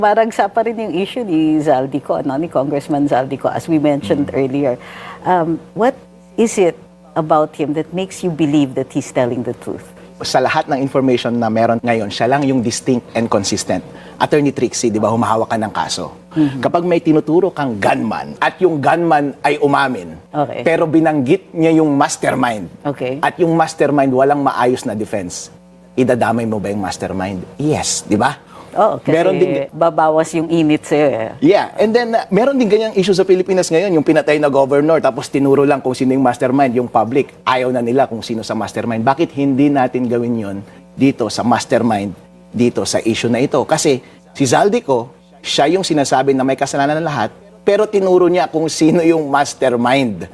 Maragsa pa rin yung issue ni Zaldico, ni Congressman Zaldico, as we mentioned earlier. What is it about him that makes you believe that he's telling the truth? Sa lahat ng information na meron ngayon, siya lang yung distinct and consistent. Attorney Trixie, di ba, humahawak ka ng kaso. Kapag may tinuturo kang gunman at yung gunman ay umamin, pero binanggit niya yung mastermind, at yung mastermind walang maayos na defense, idadamay mo ba yung mastermind? Yes, di ba? Kasi meron din, babawas yung init sa'yo. Yeah, and then meron din ganyang issue sa Pilipinas ngayon, yung pinatay na governor, tapos tinuro lang kung sino yung mastermind, yung public, ayaw na nila kung sino sa mastermind. Bakit hindi natin gawin yon dito sa mastermind, dito sa issue na ito? Kasi si Zaldico, siya yung sinasabi na may kasalanan ng lahat, pero tinuro niya kung sino yung mastermind.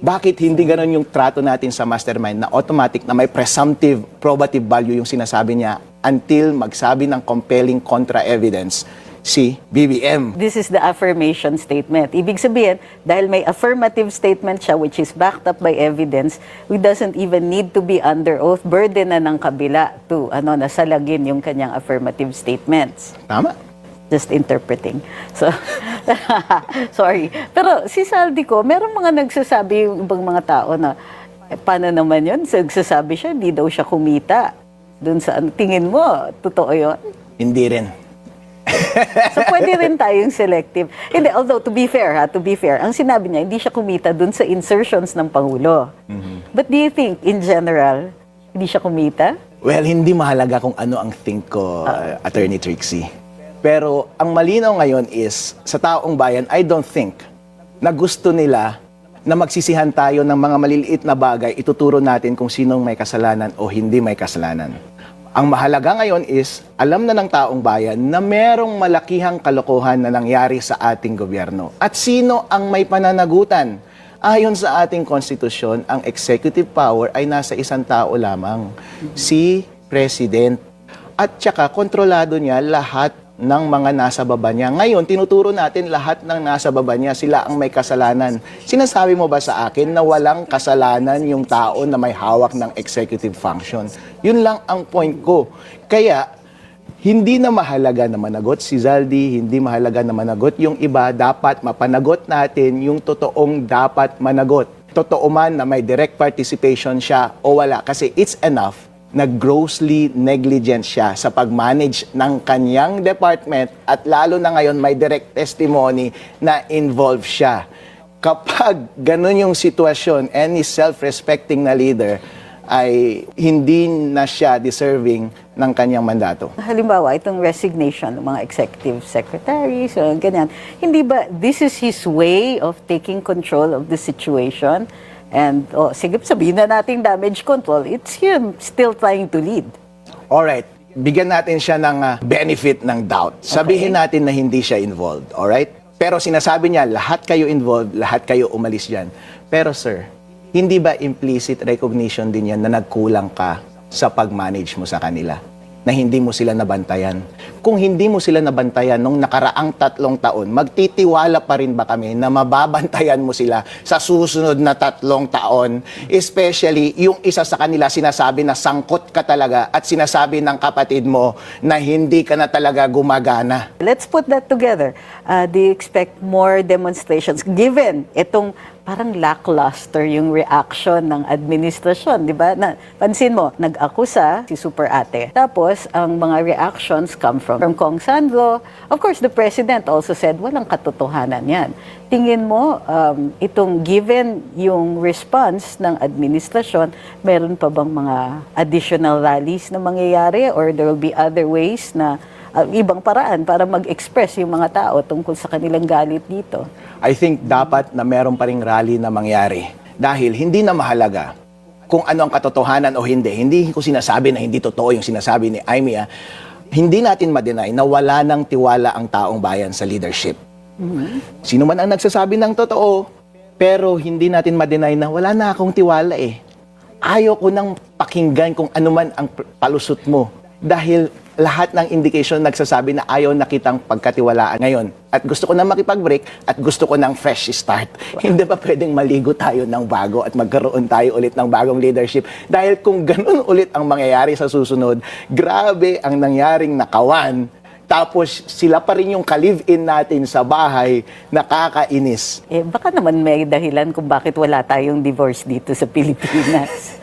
Bakit hindi ganon yung trato natin sa mastermind na automatic na may presumptive probative value yung sinasabi niya until magsabi ng compelling contra-evidence si BBM? This is the affirmation statement. Ibig sabihin, dahil may affirmative statement siya which is backed up by evidence, we doesn't even need to be under oath. Burden na ng kabila to nasalagin yung kanyang affirmative statements. Tama. Just interpreting. So, sorry. Pero si Zaldico, meron mga nagsasabi yung ibang mga tao na, paano naman yun? Nagsasabi siya, hindi daw siya kumita. Doon sa tingin mo, totoo yun? Hindi rin. So, pwede rin tayong selective. Hindi, although, to be fair, ang sinabi niya, hindi siya kumita doon sa insertions ng Pangulo. But do you think, in general, hindi siya kumita? Well, hindi mahalaga kung ano ang think ko, Attorney Trixie. Pero ang malinaw ngayon is, sa taong bayan, I don't think na gusto nila na magsisihan tayo ng mga maliliit na bagay, ituturo natin kung sinong may kasalanan o hindi may kasalanan. Ang mahalaga ngayon is, alam na ng taong bayan na merong malakihang kalokohan na nangyari sa ating gobyerno. At sino ang may pananagutan? Ayon sa ating konstitusyon, ang executive power ay nasa isang tao lamang, si President. At saka kontrolado niya lahat ng mga nasa baba niya. Ngayon, tinuturo natin lahat ng nasa baba niya, sila ang may kasalanan. Sinasabi mo ba sa akin na walang kasalanan yung tao na may hawak ng executive function? Yun lang ang point ko. Kaya, hindi na mahalaga na managot si Zaldi, hindi mahalaga na managot yung iba, dapat mapanagot natin yung totoong dapat managot. Totoo man na may direct participation siya o wala, kasi it's enough na grossly negligent siya sa pag-manage ng kanyang department at lalo na ngayon may direct testimony na involved siya. Kapag ganun yung sitwasyon, any self-respecting na leader ay hindi na siya deserving ng kanyang mandato. Halimbawa, itong resignation ng mga executive secretaries, ganyan. Hindi ba this is his way of taking control of the situation? And sige, sabihin na natin damage control, it's him still trying to lead. Alright, bigyan natin siya ng benefit ng doubt. Sabihin natin na hindi siya involved, alright? Pero sinasabi niya, lahat kayo involved, lahat kayo umalis dyan. Pero sir, hindi ba implicit recognition din yan na nagkulang ka sa pag-manage mo sa kanila? Na hindi mo sila nabantayan. Kung hindi mo sila nabantayan nung nakaraang 3 taon, magtitiwala pa rin ba kami na mababantayan mo sila sa susunod na 3 taon? Especially, yung isa sa kanila sinasabi na sangkot ka talaga at sinasabi ng kapatid mo na hindi ka na talaga gumagana. Let's put that together. Do you expect more demonstrations? Given itong parang lackluster yung reaction ng administrasyon, di ba? Pansin mo, nag-akusa si Super Ate. Tapos, ang mga reactions come from Kong Sandro. Of course, the President also said, walang katotohanan yan. Tingin mo, itong given yung response ng administrasyon, meron pa bang mga additional rallies na mangyayari or there will be other ways na ibang paraan para mag-express yung mga tao tungkol sa kanilang galit dito? I think dapat na meron pa ring rally na mangyari. Dahil hindi na mahalaga kung ano ang katotohanan o hindi. Hindi ko sinasabi na hindi totoo yung sinasabi ni Aimee. Hindi natin ma-deny na wala ng tiwala ang taong bayan sa leadership. Sino man ang nagsasabi ng totoo, pero hindi natin ma-deny na wala na akong tiwala eh. Ayaw ko nang pakinggan kung ano man ang palusot mo. Dahil lahat ng indication nagsasabi na ayaw na kitang pagkatiwalaan ngayon. At gusto ko na makipag-break at gusto ko ng fresh start. Hindi ba pwedeng maligo tayo ng bago at magkaroon tayo ulit ng bagong leadership? Dahil kung ganun ulit ang mangyayari sa susunod, grabe ang nangyaring nakawan tapos sila pa rin yung ka-live-in natin sa bahay, nakakainis. Baka naman may dahilan kung bakit wala tayong divorce dito sa Pilipinas.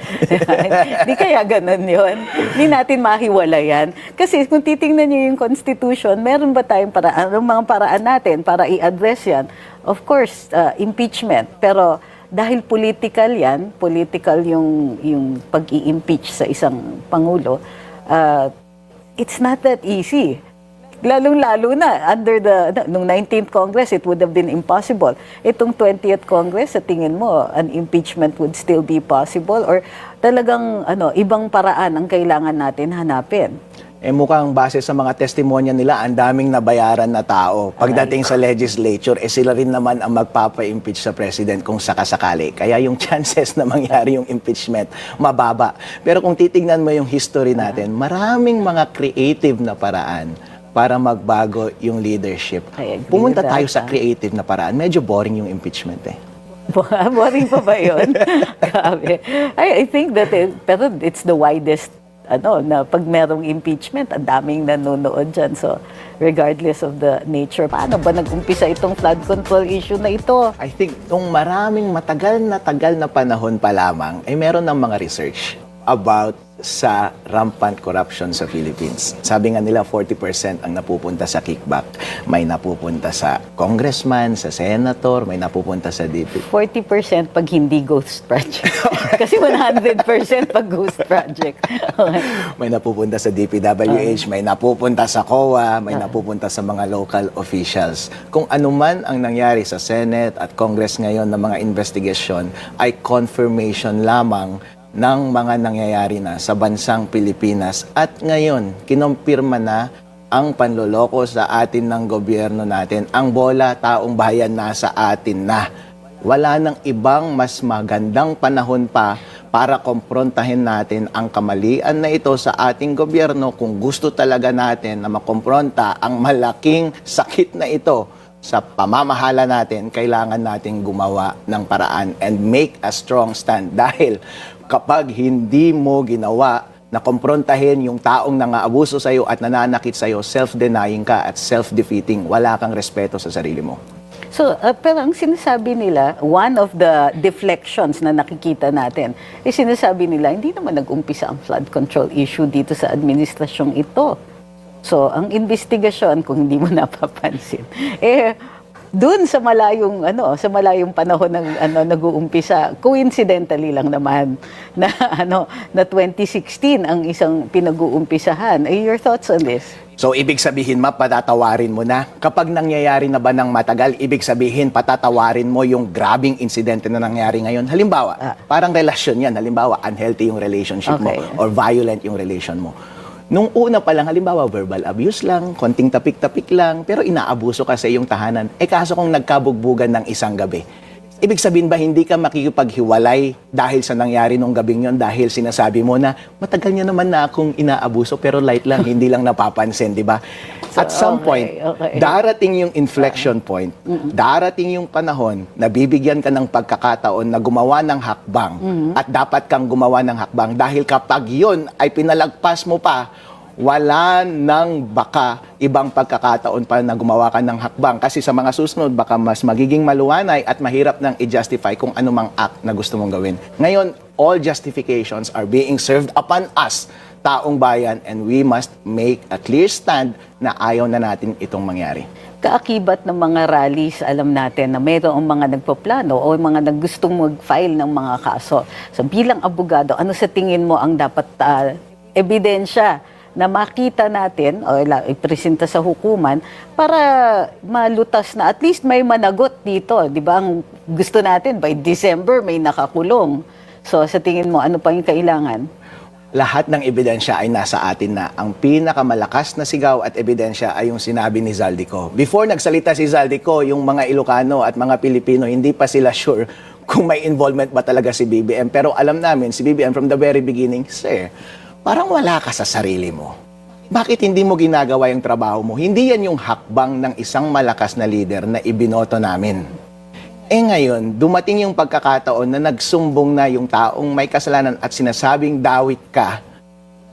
Di kaya ganun yun. Hindi natin mahiwala yan. Kasi kung titingnan niyo yung Constitution, meron ba tayong paraan, anong mga paraan natin para i-address yan? Of course, impeachment. Pero dahil political yan, political yung pag-i-impeach sa isang Pangulo, it's not that easy. Lalong-lalo na, nung 19th Congress, it would have been impossible. Itong 20th Congress, sa tingin mo, an impeachment would still be possible? Or talagang ibang paraan ang kailangan natin hanapin? Mukhang base sa mga testimonya nila, ang daming nabayaran na tao. Pagdating sa legislature, sila rin naman ang magpapa-impeach sa president kung sakasakali. Kaya yung chances na mangyari yung impeachment, mababa. Pero kung titingnan mo yung history natin, maraming mga creative na paraan para magbago yung leadership. Pumunta tayo sa creative na paraan. Medyo boring yung impeachment Boring pa ba yun? Grabe. I think that pero it's the widest na pag merong impeachment, ang daming nanonood dyan. So, regardless of the nature, paano ba nag-umpisa itong flood control issue na ito? I think kung maraming matagal na panahon pa lamang, meron ng mga research about sa rampant corruption sa Philippines. Sabi nga nila 40% ang napupunta sa kickback. May napupunta sa congressman, sa senator, may napupunta sa DP. 40% pag hindi ghost project. Kasi 100% pag ghost project. Okay. May napupunta sa DPWH, may napupunta sa COA, may napupunta sa mga local officials. Kung anuman ang nangyari sa Senate at Congress ngayon ng mga investigation ay confirmation lamang ng mga nangyayari na sa bansang Pilipinas. At ngayon, kinumpirma na ang panloloko sa atin ng gobyerno natin. Ang bola, taong bayan, nasa atin na. Wala nang ibang mas magandang panahon pa para komprontahin natin ang kamalian na ito sa ating gobyerno kung gusto talaga natin na makompronta ang malaking sakit na ito sa pamamahala natin. Kailangan natin gumawa ng paraan and make a strong stand. Dahil kapag hindi mo ginawa na komprontahin yung taong nangaabuso sa'yo at nananakit sa'yo, self-denying ka at self-defeating, wala kang respeto sa sarili mo. So, pero ang sinasabi nila, one of the deflections na nakikita natin, sinasabi nila, hindi naman nag-umpisa ang flood control issue dito sa administrasyong ito. So, ang investigasyon, kung hindi mo napapansin, doon sa malayong panahon ng nag-uumpisa, coincidentally lang naman na na 2016 ang isang pinag-uumpisahan. Your thoughts on this? So, ibig sabihin, patatawarin mo na. Kapag nangyayari na ba ng matagal, ibig sabihin, patatawarin mo yung grabing insidente na nangyari ngayon. Halimbawa, parang relasyon yan. Halimbawa, unhealthy yung relationship mo or violent yung relation mo. Nung una pa lang, halimbawa, verbal abuse lang, konting tapik-tapik lang, pero inaabuso ka sa iyong tahanan. Kaso kung nagkabugbugan ng isang gabi, ibig sabihin ba hindi ka makikipaghiwalay dahil sa nangyari nung gabing yon dahil sinasabi mo na matagal niya naman na akong inaabuso pero light lang, hindi lang napapansin, di ba? At some point, darating yung inflection point, darating yung panahon na bibigyan ka ng pagkakataon na gumawa ng hakbang at dapat kang gumawa ng hakbang dahil kapag yun ay pinalagpas mo pa, wala nang baka ibang pagkakataon pa na gumawa ka ng hakbang kasi sa mga susunod baka mas magiging maluwanay at mahirap nang i-justify kung anumang act na gusto mong gawin. Ngayon, all justifications are being served upon us, taong bayan, and we must make a clear stand na ayaw na natin itong mangyari. Kaakibat ng mga rallies, alam natin na mayroong mga nagpoplano o mga naggustong mag-file ng mga kaso. So bilang abogado, ano sa tingin mo ang dapat ebidensya na makita natin o ipresenta sa hukuman para malutas na at least may managot dito, 'di ba? Ang gusto natin by December may nakakulong. So sa tingin mo ano pa yung kailangan? Lahat ng ebidensya ay nasa atin na. Ang pinakamalakas na sigaw at ebidensya ay yung sinabi ni Zaldico. Before nagsalita si Zaldico, yung mga Ilocano at mga Pilipino hindi pa sila sure kung may involvement ba talaga si BBM. Pero alam namin si BBM from the very beginning, sir, parang wala ka sa sarili mo. Bakit hindi mo ginagawa yung trabaho mo? Hindi yan yung hakbang ng isang malakas na leader na ibinoto namin. Ngayon, dumating yung pagkakataon na nagsumbong na yung taong may kasalanan at sinasabing dawit ka.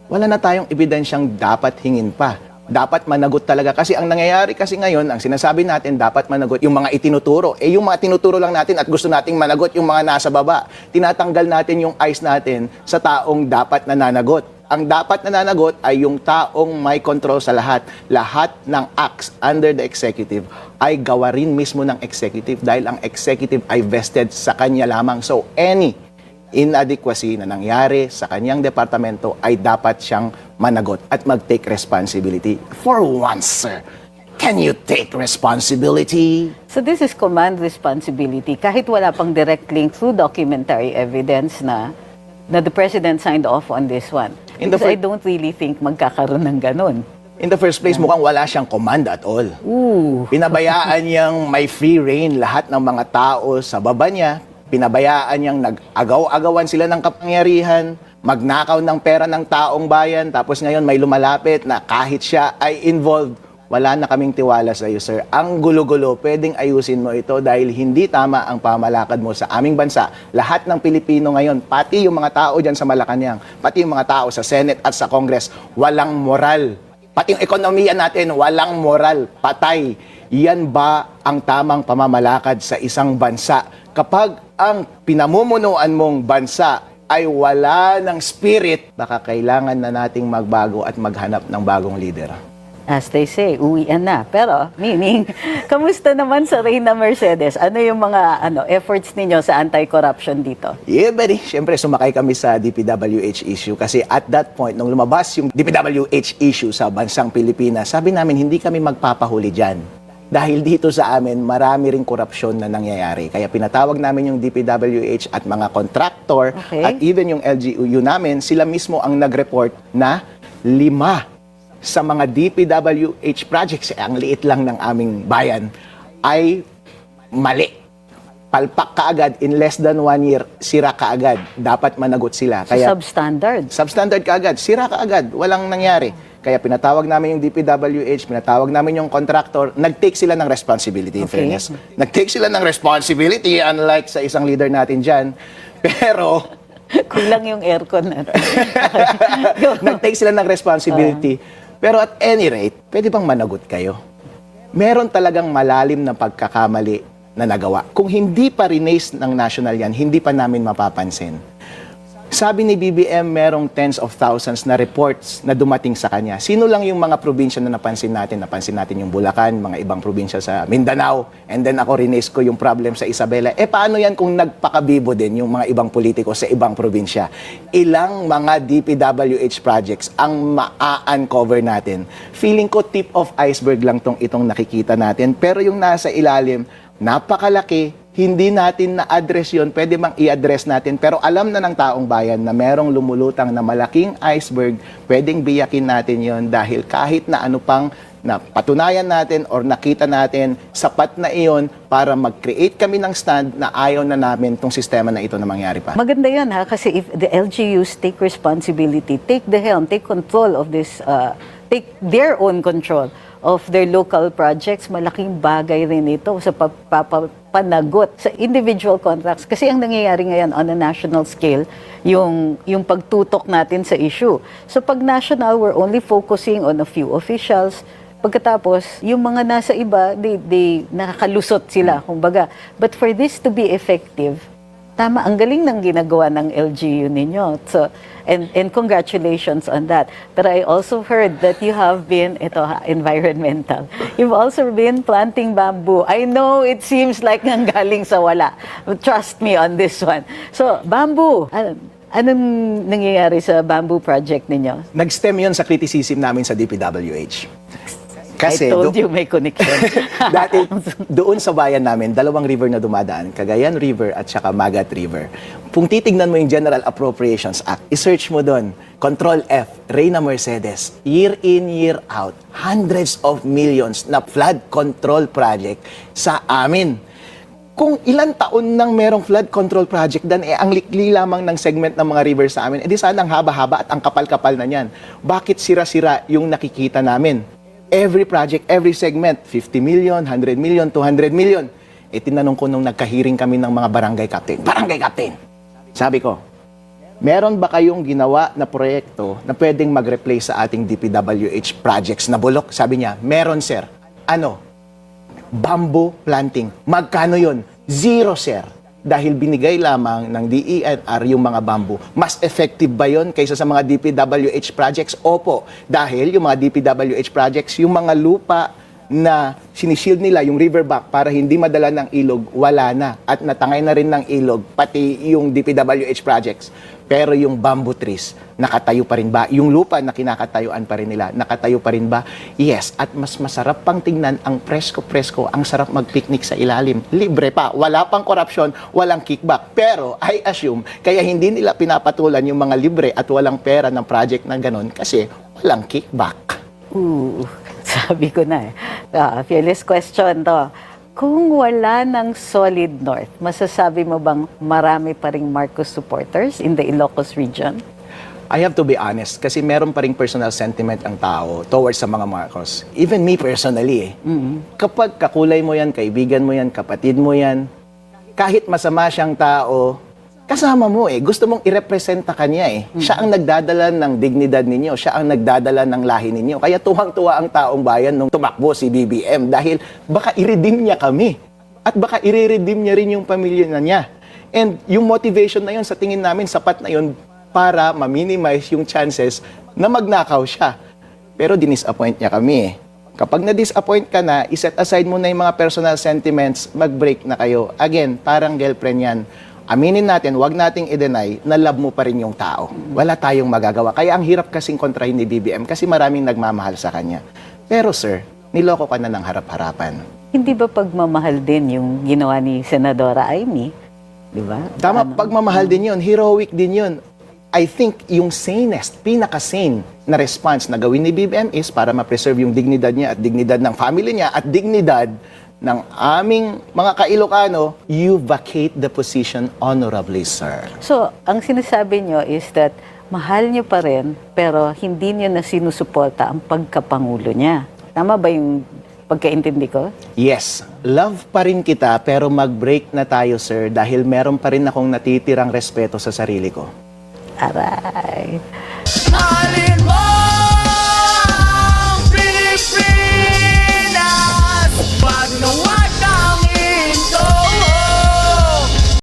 Wala na tayong ebidensyang dapat hingin pa. dapat managot talaga. Kasi ang nangyayari kasi ngayon, ang sinasabi natin, dapat managot yung mga itinuturo. Yung mga tinuturo lang natin at gusto nating managot yung mga nasa baba. Tinatanggal natin yung eyes natin sa taong dapat nananagot. Ang dapat nananagot ay yung taong may control sa lahat. Lahat ng acts under the executive ay gawa rin mismo ng executive dahil ang executive ay vested sa kanya lamang. So, any inadequacy na nangyari sa kanyang departamento ay dapat siyang managot at mag-take responsibility. For once, sir, can you take responsibility? So this is command responsibility. Kahit wala pang direct link through documentary evidence na the President signed off on this one. Because I don't really think magkakaroon ng ganun. In the first place, mukhang wala siyang command at all. Pinabayaan niyang may free reign lahat ng mga tao sa baba niya. Pinabayaan niyang nag-agaw-agawan sila ng kapangyarihan, magnakaw ng pera ng taong bayan, tapos ngayon may lumalapit na kahit siya ay involved, wala na kaming tiwala sa iyo, sir. Ang gulo-gulo, pwedeng ayusin mo ito dahil hindi tama ang pamalakad mo sa aming bansa. Lahat ng Pilipino ngayon, pati yung mga tao dyan sa Malacanang, pati yung mga tao sa Senate at sa Congress, walang moral. Pati yung ekonomiya natin, walang moral, patay. Yan ba ang tamang pamamalakad sa isang bansa? Kapag ang pinamumunuan mong bansa ay wala ng spirit, baka kailangan na nating magbago at maghanap ng bagong leader. As they say, uwian na. Pero, meaning, kamusta naman sa Reyna Mercedes? Ano yung mga efforts ninyo sa anti-corruption dito? Yeah, buddy. Siyempre, sumakay kami sa DPWH issue kasi at that point, nung lumabas yung DPWH issue sa bansang Pilipinas, sabi namin, hindi kami magpapahuli dyan. Dahil dito sa amin, marami ring korupsyon na nangyayari. Kaya pinatawag namin yung DPWH at mga contractor at even yung LGU namin, sila mismo ang nag-report na 5 sa mga DPWH projects, ang liit lang ng aming bayan, ay mali. Palpak kaagad, in less than 1 year, sira kaagad. Dapat managot sila. So, substandard? Substandard kaagad, sira kaagad, walang nangyari. Kaya pinatawag namin yung DPWH, pinatawag namin yung contractor, nag-take sila ng responsibility, in fairness. Nag-take sila ng responsibility, unlike sa isang leader natin dyan. Pero, kulang yung aircon na. nag-take sila ng responsibility. Pero at any rate, pwede bang managot kayo? Meron talagang malalim na pagkakamali na nagawa. Kung hindi pa rinaise ng national yan, hindi pa namin mapapansin. Sabi ni BBM, merong tens of thousands na reports na dumating sa kanya. Sino lang yung mga probinsya na napansin natin? Napansin natin yung Bulacan, mga ibang probinsya sa Mindanao, and then ako rinaise ko yung problem sa Isabela. Paano yan kung nagpakabibo din yung mga ibang politiko sa ibang probinsya? Ilang mga DPWH projects ang ma-uncover natin? Feeling ko tip of iceberg lang itong nakikita natin, pero yung nasa ilalim, napakalaki. Hindi natin na-address yun, pwede bang i-address natin, pero alam na ng taong bayan na merong lumulutang na malaking iceberg, pwedeng biyakin natin yun dahil kahit na ano pang na patunayan natin or nakita natin, sapat na iyon para mag-create kami ng stand na ayaw na namin itong sistema na ito na mangyari pa. Maganda yan kasi if the LGUs take responsibility, take the helm, take control of this, take their own control of their local projects, malaking bagay rin ito sa panagot sa individual contracts. Kasi ang nangyayari ngayon on a national scale, yung pagtutok natin sa issue. So pag national, we're only focusing on a few officials. Pagkatapos, yung mga nasa iba, they nakakalusot sila, kumbaga. But for this to be effective, tama, ang galing ng ginagawa ng LGU ninyo. So, and congratulations on that. But I also heard that you have been, environmental. You've also been planting bamboo. I know it seems like nang galing sa wala. But trust me on this one. So, bamboo. Anong nangyayari sa bamboo project ninyo? Nag-stem yun sa criticism namin sa DPWH. Kasi I told you may connection. dati, doon sa bayan namin, 2 river na dumadaan, Cagayan River at saka Magat River. Kung titignan mo yung General Appropriations Act, isearch mo doon, Control F, Reyna Mercedes, year in, year out, hundreds of millions na flood control project sa amin. Kung ilang taon nang merong flood control project dan, ang likli lamang ng segment ng mga river sa amin, edi sana ang haba-haba at ang kapal-kapal na niyan. Bakit sira-sira yung nakikita namin? Every project, every segment, 50 million, 100 million, 200 million. Tinanong ko nung nagkahiring kami ng mga barangay captain. Barangay captain! Sabi ko, Meron ba kayong ginawa na proyekto na pwedeng mag-replace sa ating DPWH projects na bulok? Sabi niya, meron sir. Ano? Bamboo planting. Magkano yon? 0 sir. Dahil binigay lamang ng DENR yung mga bamboo. Mas effective ba yon kaysa sa mga DPWH projects? Opo. Dahil yung mga DPWH projects, yung mga lupa na sinishield nila yung riverbank para hindi madala ng ilog, wala na. At natangay na rin ng ilog, pati yung DPWH projects. Pero yung bamboo trees, nakatayo pa rin ba? Yung lupa na kinakatayuan pa rin nila, nakatayo pa rin ba? Yes. At mas masarap pang tingnan ang presko-presko, ang sarap mag-picnic sa ilalim. Libre pa, wala pang korupsyon, walang kickback. Pero I assume, kaya hindi nila pinapatulan yung mga libre at walang pera ng project na ganon kasi walang kickback. Sabi ko na fearless question to. Kung wala ng solid north, masasabi mo bang marami pa ring Marcos supporters in the Ilocos region? I have to be honest kasi meron pa ring personal sentiment ang tao towards sa mga Marcos. Even me personally Kapag kakulay mo yan, kaibigan mo yan, kapatid mo yan, kahit masama siyang tao, kasama mo Gusto mong irepresenta kanya Siya ang nagdadala ng dignidad ninyo. Siya ang nagdadala ng lahi ninyo. Kaya tuwang-tuwa ang taong bayan nung tumakbo si BBM dahil baka i-redeem niya kami. At baka i-redeem niya rin yung pamilya na niya. And yung motivation na yun, sa tingin namin, sapat na yun para ma-minimize yung chances na magnakaw siya. Pero dinisappoint niya kami Kapag na-disappoint ka na, iset aside mo na yung mga personal sentiments, mag-break na kayo. Again, parang girlfriend yan. Aminin natin, wag nating i-deny na love mo pa rin yung tao. Wala tayong magagawa. Kaya ang hirap kasing kontrahin ni BBM kasi maraming nagmamahal sa kanya. Pero sir, niloko ka na ng harap-harapan. Hindi ba pagmamahal din yung ginawa ni Senadora Amy? Di ba? Tama, pagmamahal din yun. Heroic din yun. I think yung sanest, pinaka-sane na response na gawin ni BBM is para ma-preserve yung dignidad niya at dignidad ng family niya at dignidad ng aming mga ka-Ilocano, you vacate the position honorably, sir. So, ang sinasabi nyo is that mahal nyo pa rin, pero hindi nyo na sinusuporta ang pagkapangulo niya. Tama ba yung pagkaintindi ko? Yes, love pa rin kita pero mag-break na tayo, sir, dahil meron pa rin akong natitirang respeto sa sarili ko. Aray. Ali